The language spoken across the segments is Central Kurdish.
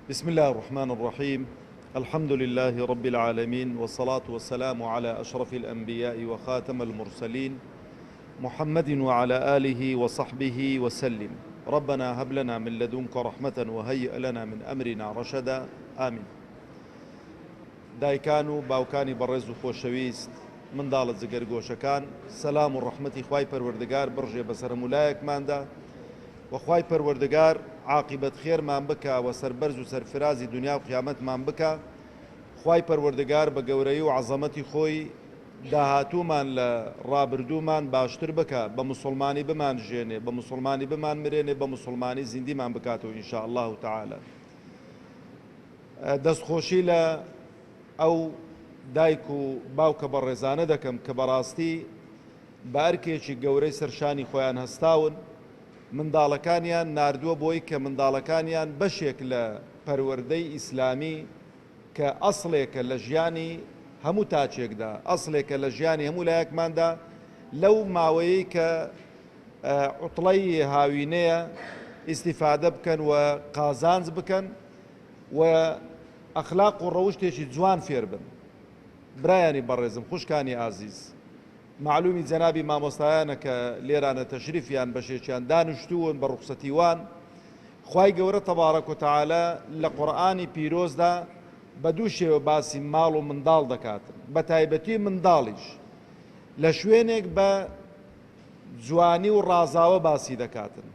بسم الله الرحمن الرحيم. الحمد لله رب العالمين، والصلاة والسلام على أشرف الأنبياء وخاتم المرسلين محمد وعلى آله وصحبه وسلم. ربنا هب لنا من لدنك رحمة وهيئ لنا من أمرنا رشدا. آمين. دایکان و باوکانی بەڕێز و خۆشەویست منداڵە جگەرگۆشەکان، سەلام و ڕەحمەتی خوای پەروەردگار بڕژێ بەسەر هەمولایەکماندا و خوای پەروەردگار عاقبەت خێرمان بکە و سەربەرز و سەرفرازی دنیا و قیامەتمان بکە. خوای پەروەردگار بە گەورەی و عەزەمەتی خۆی داهاتوومان لە ڕابردوومان باشتر بکە، بە موسڵمانی بمانژێنێ، بە موسڵمانی بمان مرێنێ، بە موسڵمانی زیندیمان بکاتەوە ئینشاء الله تعالى. دەستخۆشی لە ئەو دایک و باوکە بەڕێزانە دەکەم کە بەڕاستی بە ئەرکێکی گەورەی سەرشانی خۆیان هەستاون، منداڵەکانیان ناردووە بۆی کە منداڵەکانیان بەشێک لە پەروەردەی ئیسلامی کە ئەسڵێکە لە ژیانی هەموو تاچێکدا، ئەسڵێکە لە ژیانی هەموو لایەکماندا، لەو ماوەیەی کە عوتڵەی هاوینەیە ئیستیفادە بکەن و قازانج بکەن و ئەخلاق و ڕەوشتێکی جوان فێر بن. برایانی بەڕێزم، خوشکانی ئازیز، معلومی جەنابی مامۆستایانە کە لێرانە تەشریفیان بەشێکیان دانیشتوون بە ڕوخسەتیوان. خوای گەورە تەبارەک و تەعالە لە قورئانی پیرۆزدا بە دوو شێوە باسی ماڵ و منداڵ دەکاتن، بە تایبەتی منداڵیش لە شوێنێک بە جوانی و ڕازاوە باسی دەکاتن.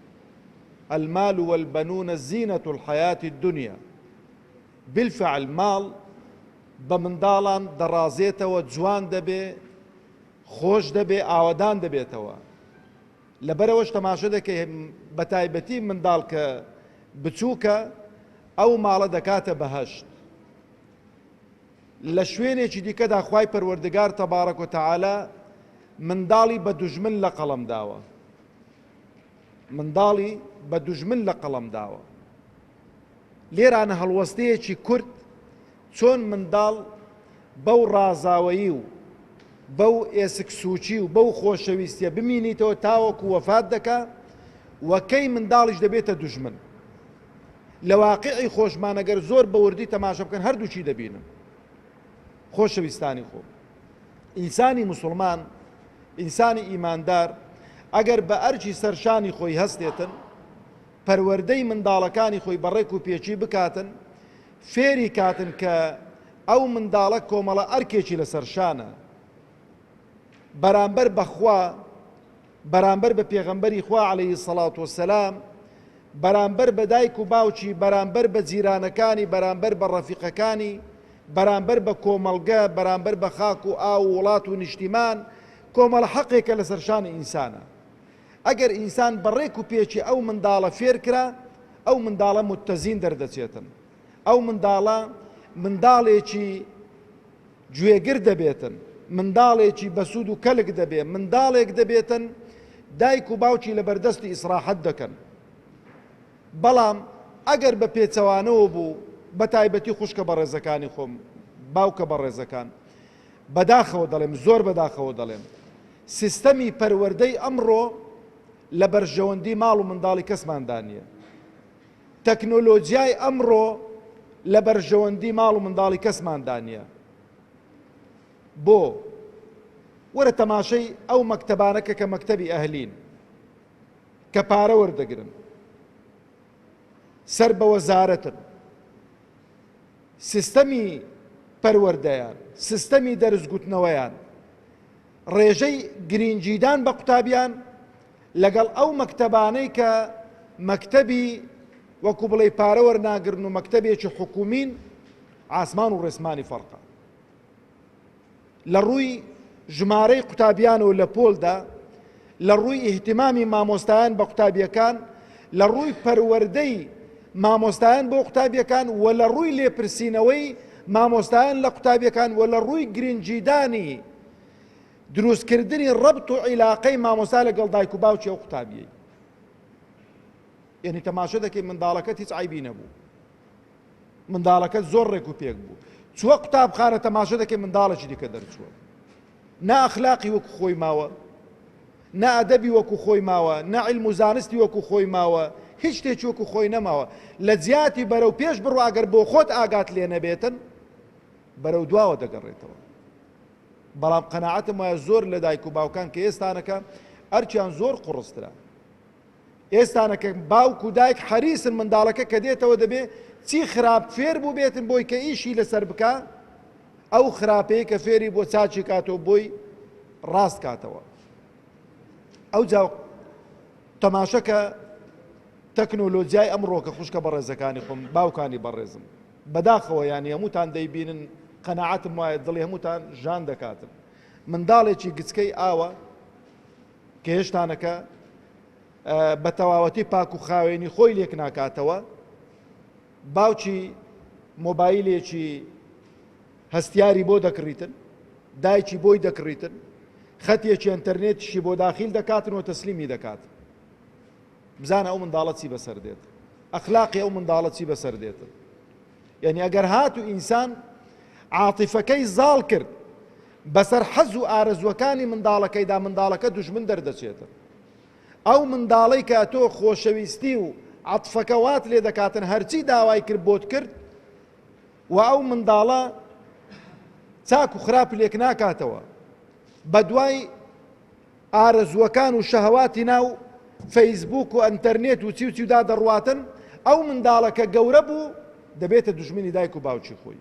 المال والبنون زینة الحیاة الدنیا. بالفعل ماڵ بە منداڵان دەڕازێتەوە، جوان دەبێ، خۆش دەبێ، ئاوەدان دەبێتەوە. لەبەرەوەش تەماشە دەکەی بە تایبەتی منداڵ کە بچووکە ئەو ماڵە دەکاتە بەهەشت. لە شوێنێکی دیکەدا خوای پەروەردگار تەبارەک و تەعالە منداڵی بە دوژمن لە قەڵەم داوە، منداڵی بە دوژمن لە قەڵەم داوە. لێرانە هەڵوەستەیەکی کورد چۆن منداڵ بەو ڕازاوەیی و بەو ئێسک سوچی و بەو خۆشەویستیە بمینیتەوە تاوەکو وەفات دەکا و کەی منداڵیش دەبێتە دوژمن. لە واقعی خۆشمان ئەگەر زۆر بەوردی تەماشە بکەن هەردووچی دەبینن. خۆشەویستانی خۆ، ئینسانی موسڵمان، ئینسانی ئیماندار ئەگەر بە ئەرچی سەرشانی خۆی هەستێتن، پەروەردەی منداڵەکانی خۆی بەڕێک و پێچی بکاتن، فێری کاتن کە ئەو منداڵە کۆمەڵە ئەرکێکی لەسەر شانە، بەرامبەر بەخوا، بەرامبەر بە پێغەمبەری خوا عەلەیهی سەڵات وەسەلام، بەرامبەر بە دایک و باوکی، بەرامبەر بە جیرانەکانی، بەرامبەر بە ڕەفیقەکانی، بەرامبەر بە کۆمەڵگە، بەرامبەر بە خاک و ئاو و وڵات و نیشتیمان، کۆمەڵە حەقێکە لەسەر شانی ئینسانە. ئەگەر ئینسان بەڕێک و پێچی ئەو منداڵە فێر کرا، ئەو منداڵە متەزین دەردەچێتن، ئەو منداڵە منداڵێکی گوێگر دەبێتن، منداڵێکی بەسوود و کەلک دەبێت، منداڵێک دەبێتن دایک و باوکی لە بەردەستی ئیسراحەت دەکەن. بەڵام ئەگەر بە پێچەوانەوە بوو، بە تایبەتی خوشکە بەڕێزەکانی خۆم، باوکە بەڕێزەکان، بەداخەوە دەڵێم، زۆر بەداخەوە دەڵێم، سیستەمی پەروەردەی ئەمڕۆ لە بەرژەوەندی ماڵ و منداڵی کەسماندا نییە. تەکنۆلۆجیای ئەمڕۆ لە بەرژەوەندی ماڵ و منداڵی کەسماندا نییە. بۆ وەرە تەماشەی ئەو مەکتەبانەکە کە مەکتەبی ئەهلین کە پارە وەردەگرن، سەر بە وەزارەتن، سیستەمی پەروەردەیان، سیستەمی دەرزگوتنەوەیان، ڕێژەی گرنگیدان بە قوتابیان لەگەڵ ئەو مەکتەبانەی کە مەکتەبی وەکو بڵێ پارە وەرناگرن و مەکتەبێکی حکومین، ئاسمان و ڕێسمانی فەرقە. لە ڕووی ژمارەی قوتابیانەوە لە پۆلدا، لە ڕووی ئیهتیمامی مامۆستایان بە قوتابیەکان، لە ڕووی پەروەردەی مامۆستایان بۆ قوتابیەکان و لە ڕووی لێپرسینەوەی مامۆستایان لە قوتابیەکان و لە ڕووی گرنگیدانی دروستکردنی ڕەبت و عیلاقەی مامۆستا لەگەڵ دایک و باوکی ئەو قوتابیەی. یعنی تەماشە دەکەی منداڵەکەت هیچ عیبی نەبوو، منداڵەکەت زۆر ڕێک و پێک بوو، چووە قوتابخانە تەماشە دەکەی منداڵێکی دیکە دەرچووە، نا ئەخلاقی وەکو خۆی ماوە، نا ئەدەبی وەکو خۆی ماوە، نا عیلم و زانستی وەکو خۆی ماوە، هیچ شتێکی وەکو خۆی نەماوە لە جیاتی بەرەو پێش بڕوا ئەگەر بۆ خۆت ئاگات لێ نەبێتن بەرەو دواوە دەگەڕێتەوە. بەڵام قەناعەتم وایە زۆر لە دایک و باوکان کە ئێستانەکە ئەرچیان زۆر قوڕسترا، ئێستانەکە باوک و دایک حەریسن منداڵەکە کە دێتەوە دەبێ چی خراپ فێر بوو بێتن بۆی کە ئیشی لەسەر بکە ئەو خراپەیە کە فێری بۆ چاچی کاتەوە بۆی ڕاست کاتەوە. ئەو جا تەماشەکە تەکنۆلۆجیای ئەمڕۆکە خوشکە بەڕێزەکانی خۆم باوکانی بەڕێزم بەداخەوە یانی هەمووتان دەیبینن قەناعەتم وایە دڵی هەمووتان ژان دەکاتن. منداڵێکی گچکەی ئاوە کە هێشتانەکە بە تەواوەتی پاک و خاوێنی خۆی لێک ناکاتەوە، باوکی مۆبایلێکی هەستیاری بۆ دەکڕیتن، دایکی بۆی دەکڕیتن، خەتێکی ئینتەرنێتیشی بۆ داخیل دەکاتن و تەسلیمی دەکات. بزانە ئەو منداڵە چی بەسەر دێت، ئەخلاقی ئەو منداڵە چی بەسەر دێتن. یعنی ئەگەر هات و ئینسان عاتیفەکەی زاڵ کرد بەسەر حەز و ئارەزوەکانی منداڵەکەیدا، منداڵەکە دوژمن دەردەچێتن. ئەو منداڵەی کە تۆ خۆشەویستی و عاتفەکە وات لێ دەکاتن هەرچی داوای کرد بۆت کرد و ئەو منداڵە چاک و خراپ لێک ناکاتەوە، بە دوای ئارەزوەکان و شەهەواتی ناو فەیسبوک و ئەنتەرنێت و چی و چیودا دەڕواتن، ئەو منداڵەکە گەورە بوو دەبێتە دوژمنی دایک و باوکی خۆی،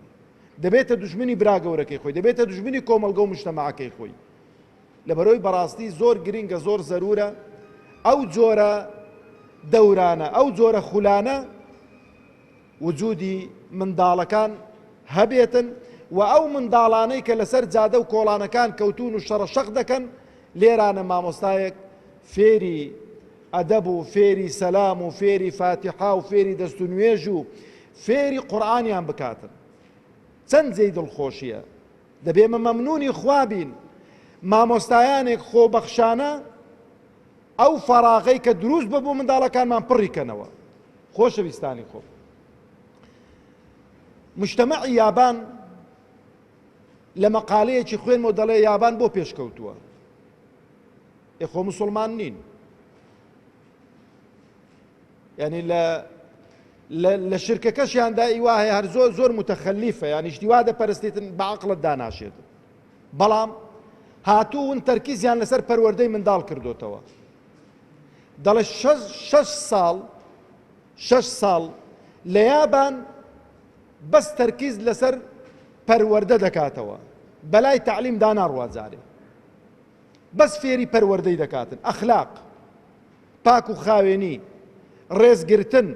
دەبێتە دوژمنی برا گەورەکەی خۆی، دەبێتە دوژمنی کۆمەلگە و مجتەماعەکەی خۆی. لەبەرەوەی بەڕاستی زۆر گرینگە، زۆر زەرورە ئەو جۆرە دەورانە، ئەو جۆرە خولانە وجودی منداڵەکان هەبێتن و ئەو منداڵانەی کە لەسەر جادە و کۆڵانەکان کەوتون و شەڕە شەق دەکەن لێرانە مامۆستایەک فێری ئەدەب و فێری سەلام و فێری فاتحا و فێری دەست و نوێژ و فێری قورئانیان بکاتن. چەند جێی دڵخۆشیە، دەبێمە مەمنونی خوا بین مامۆستایانێک خۆبەخشانە ئەو فەراغەی کە دروست بە بۆ منداڵەکانمان پڕیکەنەوە. خۆشەویستانی خۆ، مجتەمەعی یابان لە مەقالەیەکی خوێنمەوە دەڵێ یابان بۆ پێشکەوتووە، خۆ موسڵمان نین، یعنی لە شرکەکەشیاندا ئیوا هەیە هەر زۆر زۆر متەخەلیفە، یعنی شتی وا دەپەرستێتن بە عەقڵت داناشێت، بەڵام هاتوون تەرکیزیان لەسەر پەروەردەی منداڵ کردوتەوە. دەڵێ 6 ساڵ لە یابان بەس تەرکیز لەسەر پەروەردە دەکاتەوە، بەلای تەعلیم داناڕوا جارێ بەس فێری پەروەردەی دەکاتن، ئەخلاق، پاک و خاوێنی، ڕێزگرتن،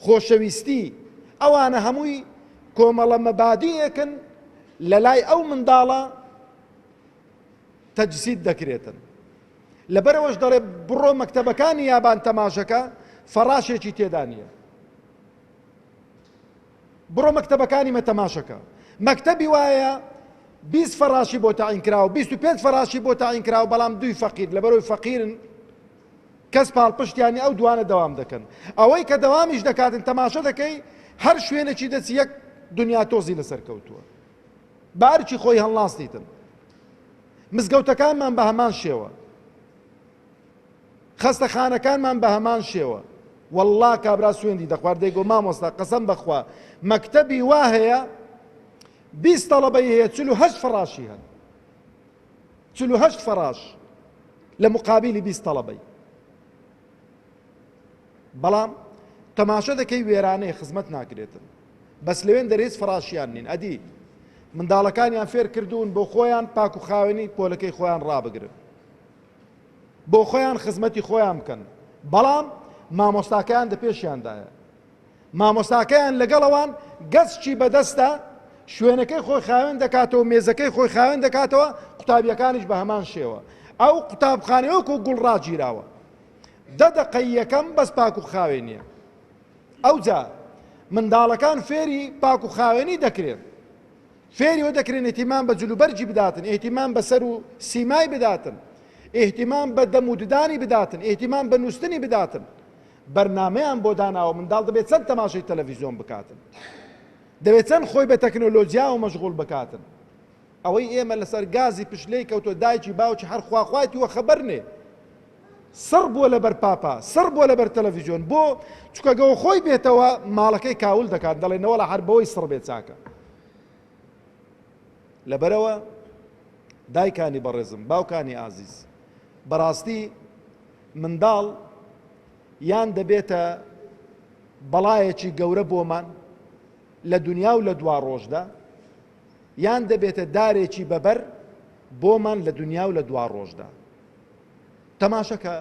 خۆشەویستی، ئەوانە هەمووی کۆمەڵە مەبادیەکن لە لای ئەو منداڵە تەجسید دەکرێتن. لەبەرەوەش دەڵێ بڕۆ مەکتەبەکانی یابان تەماشەکە فەڕاشێکی تێدا نییە، بڕۆ مەکتەبەکانی مەتەماشەکە، مەکتەبی وایە 20 فەڕاشی بۆ تاعین کراوە، 25 فەڕاشی بۆ تاعین کراوە، بەڵام دوی فەقیر، لەبەرەوەی فەقیرن کەس پاڵپشتیانی ئەو دوانە دەوام دەکەن. ئەوەی کە دەوامیش دەکاتن تەماشە دەکەی هەر شوێنێکی دەچی یەک دنیا تۆزی لەسەر کەوتووە، بارکی خۆی هەڵناستیتن. مزگەوتەکانمان بە هەمان شێوە، خەستەخانەکانمان بە هەمان شێوە. والله کابرا سوێندی دەخوارد دەیگۆ مامۆستا قەسەم بەخوا مەکتەبی وا هەیە 20 تەڵەبەی هەیە 48 فەڕاشی هەن، 48 فەڕاش لە مقابلی 20 تەڵەبەی، بەڵام تەماشە دەکەی وێرانەیە خزمەت ناکرێتن، بەس لەوێن دەرێز فەڕاشیان نین. ئەدی منداڵەکانیان فێر کردوون بۆ خۆیان پاک و خاوێنی پۆلەکەی خۆیان ڕابگرن، بۆ خۆیان خزمەتی خۆیان بکەن، بەڵام مامۆستاکەیان دە پێشیاندایە، مامۆستاکەیان لەگەڵەوان گەچکی بەدەستە شوێنەکەی خۆی خاوێن دەکاتەوە، مێزەکەی خۆی خاوێن دەکاتەوە، قوتابیەکانیش بە هەمان شێوە. ئەو قوتابخانەیەوەکو گوڵ ڕاگیراوە، 10 دقەی یەکەم بەس پاک و خاوێنیە. ئەوجا منداڵەکان فێری پاک و خاوێنی دەکرێن، فێریەوە دەکرێن ئێتیمان بە جلوبەرجی بداتن، ئێتیمان بەسەر و سیمای بداتن، ئێتیمان بە دەموددانی بداتن، ئێتیمان بە نووسنی بداتن. بەرنامەیان بۆ داناوە منداڵ دەبێت چەند تەماشای تەلەڤیزیۆن بکاتن، دەبێت چەند خۆی بە تەکنۆلۆجیا و مەشغوڵ بکاتن. ئەوەی ئێمە لەسەر گازی پشلەی کەوتۆ دایکی باوکی هەر خواخوایەتی وە خەبەر نێ، سڕ بووە لەبەر پاپا سڕ بووە لەبەر تەلەڤیزیۆن بۆ چکە گەوە خۆی بێتەوە ماڵەکەی کاول دەکات دەڵێنەوە لە هەر بەوەی سڕ بێت چاکە لەبەرەوە دایکانی بەڕێزم باوکانی ئازیز بەڕاستی منداڵ یان دەبێتە بەڵایەکی گەورە بۆمان لە دنیا و لە دوا ڕۆژدا یان دەبێتە دارێکی بەبەر بۆمان لە دنیا و لە دوا ڕۆژدا تەماشەکە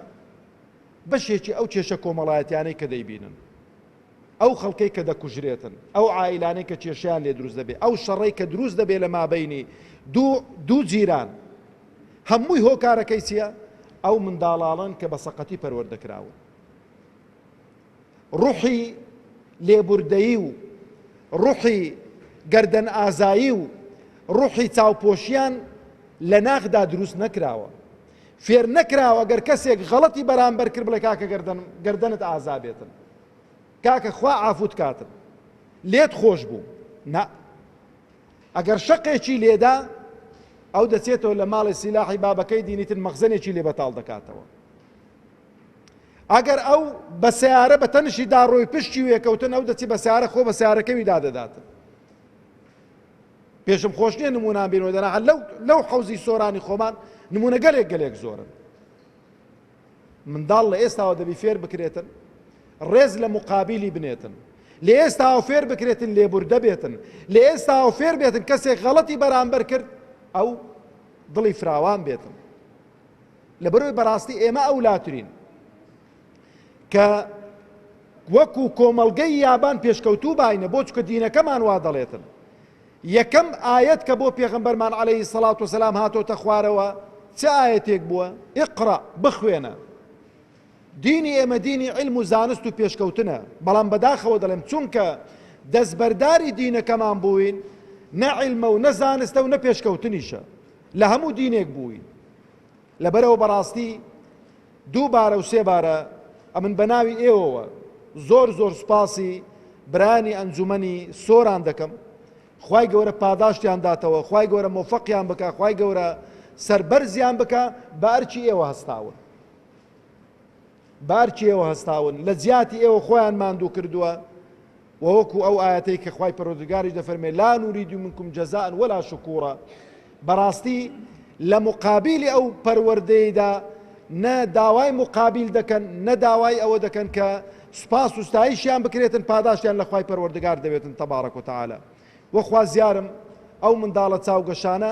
بەشێکی ئەو کێشە کۆمەڵایەتیانەی کە دەیبینن ئەو خەڵکەی کە دەکوژرێتن ئەو عائیلانەی کە کێشیان لێ دروست دەبێت ئەو شەڕەی کە دروست دەبێت لە مابەینی دوو جیران هەمووی هۆکارەکەی چییە؟ ئەو منداڵاڵن کە بە سەقەتی پەروەردەکراون ڕوحی لێبوردەیی و ڕوحی گەردەن ئازایی و ڕوحی چاوپۆشیان لە ناخدا دروست نەکراوە فێر نەکراوە گەر کەسێک غەڵەتی بەرامبەر کرد بڵێ کاکە گەردەنت ئازا بێتن کاکە خوا ئافوت کاتن لێت خۆش بوو نا ئەگەر شەقێکی لێدا ئەو دەچێتەوە لە ماڵی سیلاحی بابەکەی دینیتن مەخزنێکی لێ بەتاڵ دەکاتەوە ئەگەر ئەو بە سیارە بە تەنشی داڕۆی پشتی وێکەوتن ئەو دەچی بە سیارە خۆ بە سیارەکەوی دادەداتن پێشم خۆش نییە نمونان بینەوە دەنا لەو حەوزی سۆرانی خۆمان نمونە گەلێک زۆرن منداڵ لە ئێستاوە دەبی فێر بکرێتن ڕێز لە مقابلی بنێتن لە ئێستاوە فێر بکرێتن لێبوردە بێتن لە ئێستاوە فێر بێتن کەسێک غەڵەتی بەرامبەر کرد ئەو دڵی فراوان بێتن لەبەرەوەی بەڕاستی ئێمە ئەولاترین کە وەکو کۆمەڵگەی یابان پێشکەوتوو باینە بۆ چکە دینەکەمان وا دەڵێتن یەکەم ئاەت کە بۆ پێغەمبەرمان عەلەیهی سەڵات وسەلام هاتۆتە خوارەوە چه ئاەتێک بووە؟ ئیقڕە بخوێنە دینی ئێمە دینی علم و زانست و پێشکەوتنە بەڵام بەداخەوە دەڵێم چونکە دەستبەرداری دینەکەمان بووین نە علمە و نە زانستە و نە پێشکەوتنیشە لە هەموو دینێک بووین لەبەرەوە بەڕاستی دووبارە و سێبارە ئەمن بە ناوی ئێوەوە زۆر سوپاسی برانی ئەنجومەنی سۆران دەکەم خوای گەورە پاداشتیان داتەوە خوای گەورە مۆفەقیان بکە خوای گەورە سەربەرزیان بکە بە ئەرچی ئێوە هەستاون بارچی ئێوە هەستاون لە جیاتی ئێوە خۆیان ماندوو کردووە وەوەکو ئەو ئاەتەی کە خوای پەروەردگاری دەفەرمێ لا نوریدو منکم جەزاء ولا شکوورا بەڕاستی لە مقابلی ئەو پەروەردەیەدا نە داوای مقابل دەکەن نە داوای ئەوە دەکەن کە سوپاس و ستایشیان بکرێتن پاداشتیان لە خوای پەروەردگار دەبێتن تەبارەک وتەعالە وەخوا زیارم ئەو منداڵە چاوگەشانە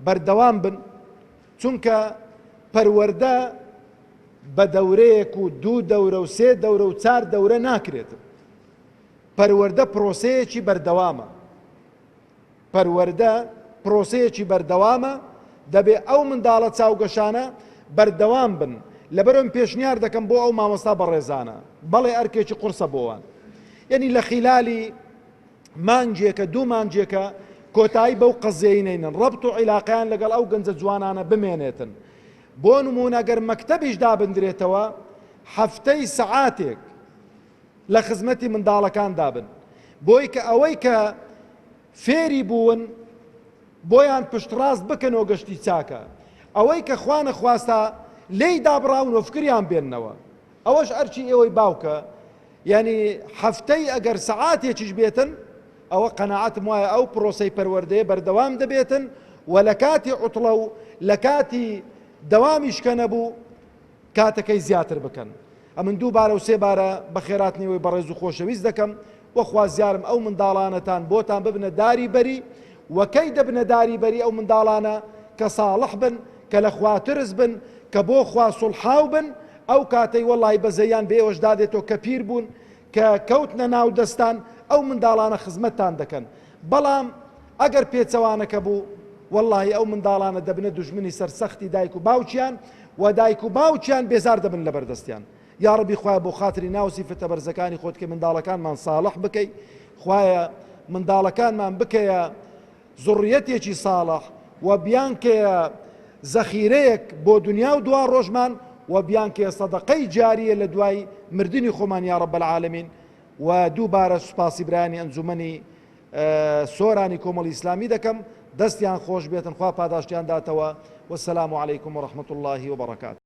بەردەوام بن چونکە پەروەردە بە دەورەیەک و دوو دەورە و سێ دەورە و چار دەورە ناکرێتن پەروەردە پرۆسەیەکی بەردەوامە پەروەردە پرۆسەیەکی بەردەوامە دەبێ ئەو منداڵە چاوگەشانە بەردەوام بن لەبەرەوە پێشنیار دەکەم بۆ ئەو مامۆستا بەڕێزانە بەڵێ ئەرکێکی قورسە بۆوان یعنی لە خیلالی مانجێکە دوو مانجێکە کۆتایی بەو قەزیەی نینن ڕەبط و عیلاقەیان لەگەڵ ئەو گەنجە جوانانە بمێنێتن بۆ نمونە گەر مەکتەبیش دابندرێتەوە هەفتەی سەعاتێک لە خزمەتی منداڵەکان دابن بۆی کە ئەوەی کە فێری بوون بۆیان پشتڕاست بکەنەوە گەشتی چاکە ئەوەی کە خوا نەخواستا لێی دابڕاون و فکریان بێننەوە ئەوەش ئەرچی ئێوەی باوکە یعنی هەفتەی ئەگەر سەعاتێکیش بێتن ئەوە قەناعەتم وایە ئەو پرۆسەی پەروەردەیە بەردەوام دەبێتن و لە کاتی عوتڵە و لە کاتی دەوامیش کە نەبوو کاتەکەی زیاتر بکەن ئەمن دووبارە و سێبارە بە خێراتنەوەی بەڕێز و خۆشەویست دەکەم وەخوا زیارم ئەو منداڵانەتان بۆتان ببنە داری بەری وەکەی دەبنە داری بەری ئەو منداڵانە کە ساڵح بن کە لە خوا ترس بن کە بۆ خوا سوڵحاو بن ئەو کاتەی وەڵی بەزەیان بە ئێوەش دادێتەوە کە پیر بوون کە کەوتنە ناو دەستان ئەو منداڵانە خزمەتتان دەکەن بەڵام ئەگەر پێچەوانەکە بوو واللهی ئەو منداڵانە دەبنە دوژمنی سەرسەختی دایک و باوچیان و دایک و باوچیان بێزار دەبن لە بەردەستیان یا ڕەبی خوایە بۆ خاتری ناو سیفەتە بەرزەکانی خۆت کە منداڵەکانمان ساڵح بکەی خوایە منداڵەکانمان بکەیە زوڕیەتێکی ساڵح و بیانکەیە زەخیرەیەک بۆ دنیا و دوا ڕۆژمان و بیانکەیە سەدەقەی جاریە لە دوای مردنی خۆمان یا ڕەب العالەمین و دووبارە سوپاسی برایانی ئەنجومەنی سۆرانی کۆمەڵی ئیسلامی دەکەم دەستیان خۆش بێتن خوا پاداشتیان داتەوە والسلام علیکم ورحمة الله وبركاته